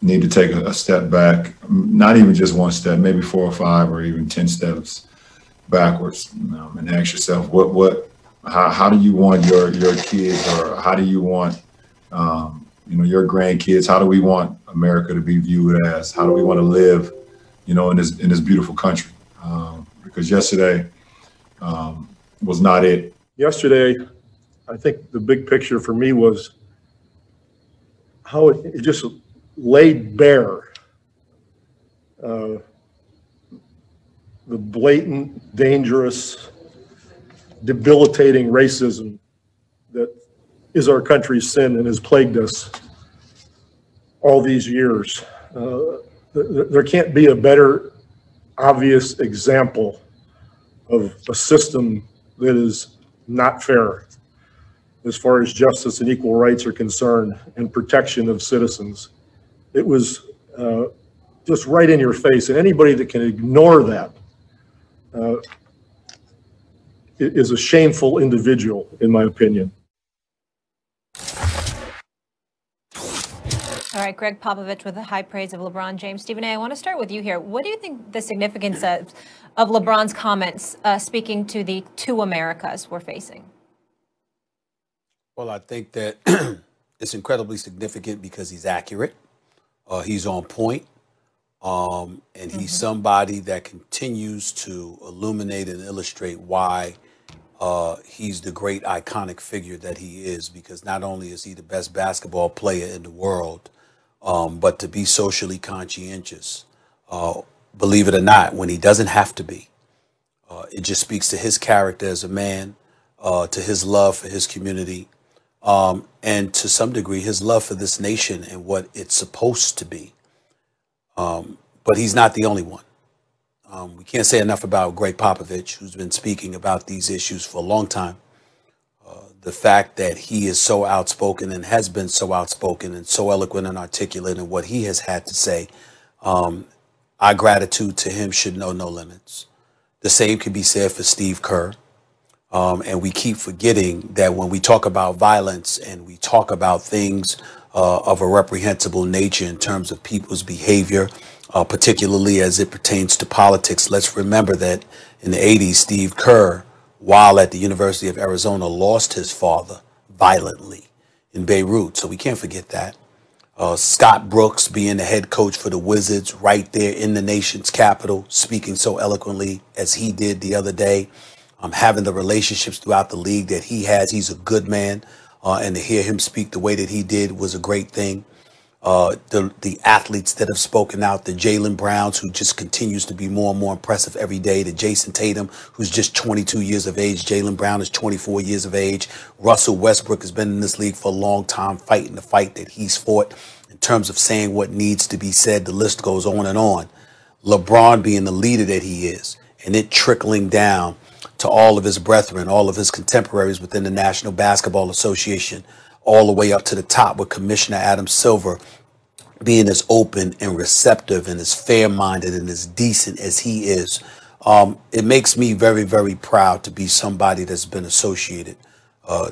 need to take a step back, not even just one step, maybe 4 or 5 or even 10 steps backwards, and ask yourself, how do you want your kids, or how do you want, your grandkids? How do we want America to be viewed as? How do we want to live, in this beautiful country? Because yesterday was not it. Yesterday, I think the big picture for me was how it just laid bare the blatant, dangerous, debilitating racism that is our country's sin and has plagued us all these years. There can't be a better obvious example of a system that is not fair as far as justice and equal rights are concerned and protection of citizens. It was just right in your face, and anybody that can ignore that is a shameful individual, in my opinion. All right, Greg Popovich with the high praise of LeBron James. Stephen A., I want to start with you here. What do you think the significance of LeBron's comments speaking to the two Americas we're facing? Well, I think that it's incredibly significant because he's accurate. He's on point. And he's somebody that continues to illuminate and illustrate why he's the great iconic figure that he is, because not only is he the best basketball player in the world, but to be socially conscientious, believe it or not, when he doesn't have to be. It just speaks to his character as a man, to his love for his community, and to some degree his love for this nation and what it's supposed to be. But he's not the only one. We can't say enough about Greg Popovich, who's been speaking about these issues for a long time. The fact that he is so outspoken and has been so outspoken and so eloquent and articulate in what he has had to say, our gratitude to him should know no limits. The same can be said for Steve Kerr. And we keep forgetting that when we talk about violence and we talk about things of a reprehensible nature in terms of people's behavior, particularly as it pertains to politics, let's remember that in the 80s, Steve Kerr, while at the University of Arizona, lost his father violently in Beirut. So we can't forget that. Scott Brooks being the head coach for the Wizards right there in the nation's capital, speaking so eloquently as he did the other day, having the relationships throughout the league that he has. He's a good man. And to hear him speak the way that he did was a great thing. The athletes that have spoken out, the Jaylen Browns, who just continues to be more and more impressive every day, the Jason Tatum, who's just 22 years of age, Jaylen Brown is 24 years of age, Russell Westbrook has been in this league for a long time, fighting the fight that he's fought in terms of saying what needs to be said. The list goes on and on. LeBron being the leader that he is, and it trickling down to all of his brethren, all of his contemporaries within the National Basketball Association, all the way up to the top with Commissioner Adam Silver being as open and receptive and as fair-minded and as decent as he is. It makes me very, very proud to be somebody that's been associated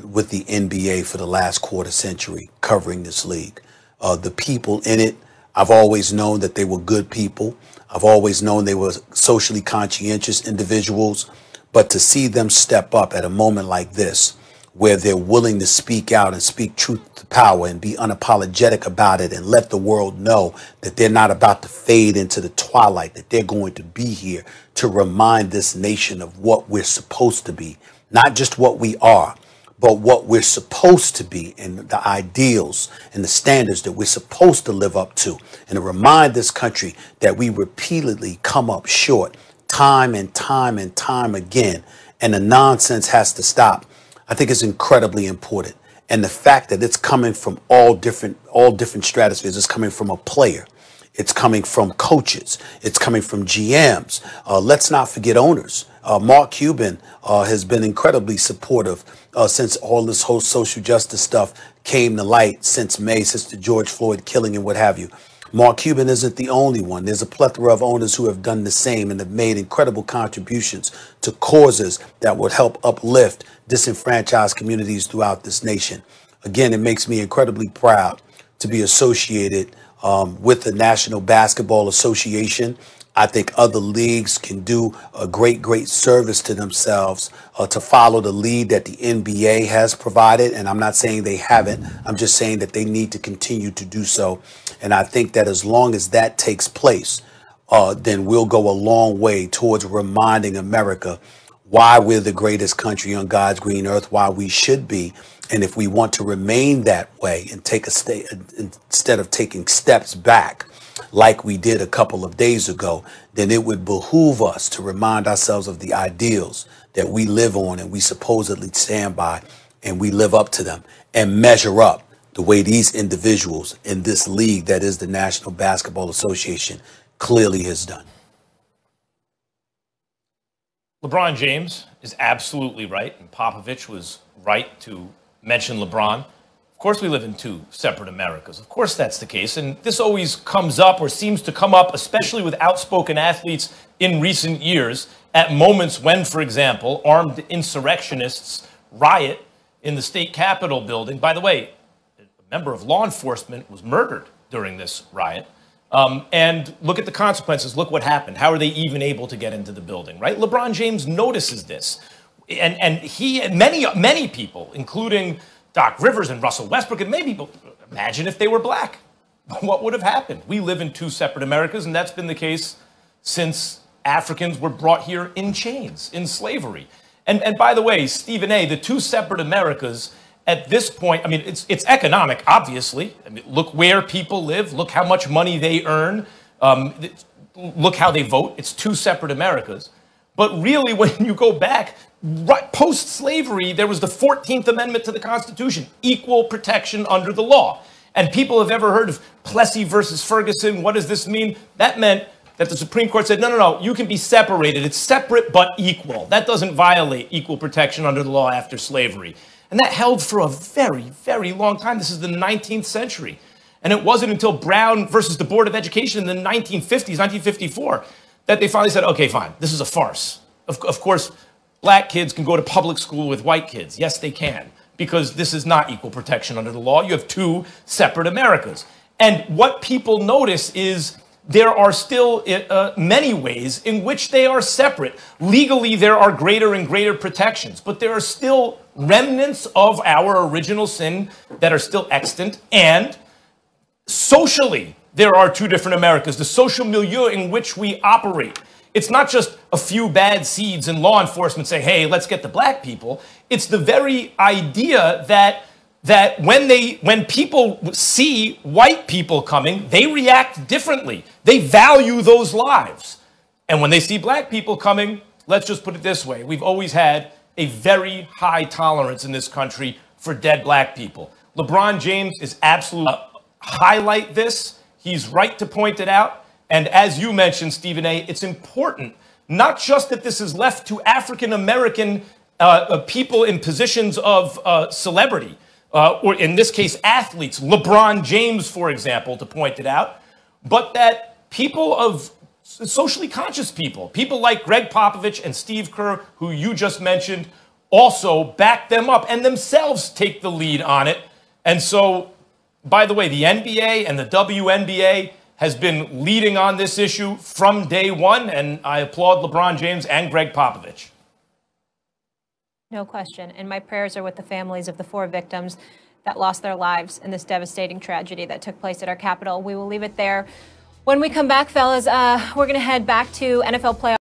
with the NBA for the last quarter century, covering this league. The people in it, I've always known that they were good people. I've always known they were socially conscientious individuals. But to see them step up at a moment like this, where they're willing to speak out and speak truth to power and be unapologetic about it and let the world know that they're not about to fade into the twilight, that they're going to be here to remind this nation of what we're supposed to be, not just what we are, but what we're supposed to be and the ideals and the standards that we're supposed to live up to, and to remind this country that we repeatedly come up short time and time and time again, and the nonsense has to stop. I think it's incredibly important. And the fact that it's coming from all different stratospheres, it's coming from a player, it's coming from coaches, it's coming from GMs. Let's not forget owners. Mark Cuban has been incredibly supportive since all this whole social justice stuff came to light since May, since the George Floyd killing and what have you. Mark Cuban isn't the only one. There's a plethora of owners who have done the same and have made incredible contributions to causes that would help uplift disenfranchised communities throughout this nation. Again, it makes me incredibly proud to be associated with the National Basketball Association. I think other leagues can do a great service to themselves to follow the lead that the NBA has provided. And I'm not saying they haven't. I'm just saying that they need to continue to do so. And I think that as long as that takes place, then we'll go a long way towards reminding America why we're the greatest country on God's green earth, why we should be. And if we want to remain that way and take instead of taking steps back, like we did a couple of days ago, then it would behoove us to remind ourselves of the ideals that we live on and we supposedly stand by, and we live up to them and measure up the way these individuals in this league that is the National Basketball Association clearly has done. LeBron James is absolutely right, and Popovich was right to mention LeBron. Of course we live in two separate Americas. Of course that's the case. And this always comes up, or seems to come up, especially with outspoken athletes in recent years, at moments when, for example, armed insurrectionists riot in the state Capitol building. By the way, a member of law enforcement was murdered during this riot. And look at the consequences. Look what happened. How are they even able to get into the building, right? LeBron James notices this. And he and many people, including Doc Rivers and Russell Westbrook, and maybe imagine if they were black. What would have happened? We live in two separate Americas, and that's been the case since Africans were brought here in chains, in slavery. And by the way, Stephen A., the two separate Americas at this point, I mean, it's economic, obviously. I mean, look where people live. Look how much money they earn. Look how they vote. It's two separate Americas. But really, when you go back, right, post-slavery, there was the 14th Amendment to the Constitution, equal protection under the law. And people have ever heard of Plessy versus Ferguson. What does this mean? That meant that the Supreme Court said, no, you can be separated. It's separate but equal. That doesn't violate equal protection under the law after slavery. And that held for a very long time. This is the 19th century. And it wasn't until Brown versus the Board of Education in the 1950s, 1954, that they finally said, okay, fine, this is a farce. Of course, black kids can go to public school with white kids. Yes, they can, because this is not equal protection under the law. You have two separate Americas. And what people notice is there are still many ways in which they are separate. Legally, there are greater and greater protections, but there are still remnants of our original sin that are still extant. And socially, there are two different Americas. The social milieu in which we operate. It's not just a few bad seeds in law enforcement saying, hey, let's get the black people. It's the very idea that when people see white people coming, they react differently. They value those lives. And when they see black people coming, let's just put it this way. We've always had a very high tolerance in this country for dead black people. LeBron James is absolutely highlight this. He's right to point it out. And as you mentioned, Stephen A., it's important not just that this is left to African-American people in positions of celebrity, or in this case, athletes, LeBron James, for example, to point it out, but that people of socially conscious people like Greg Popovich and Steve Kerr, who you just mentioned, also back them up and themselves take the lead on it. And so, by the way, the NBA and the WNBA has been leading on this issue from day one, and I applaud LeBron James and Greg Popovich. No question. And my prayers are with the families of the 4 victims that lost their lives in this devastating tragedy that took place at our Capitol. We will leave it there. When we come back, fellas, we're going to head back to NFL playoffs.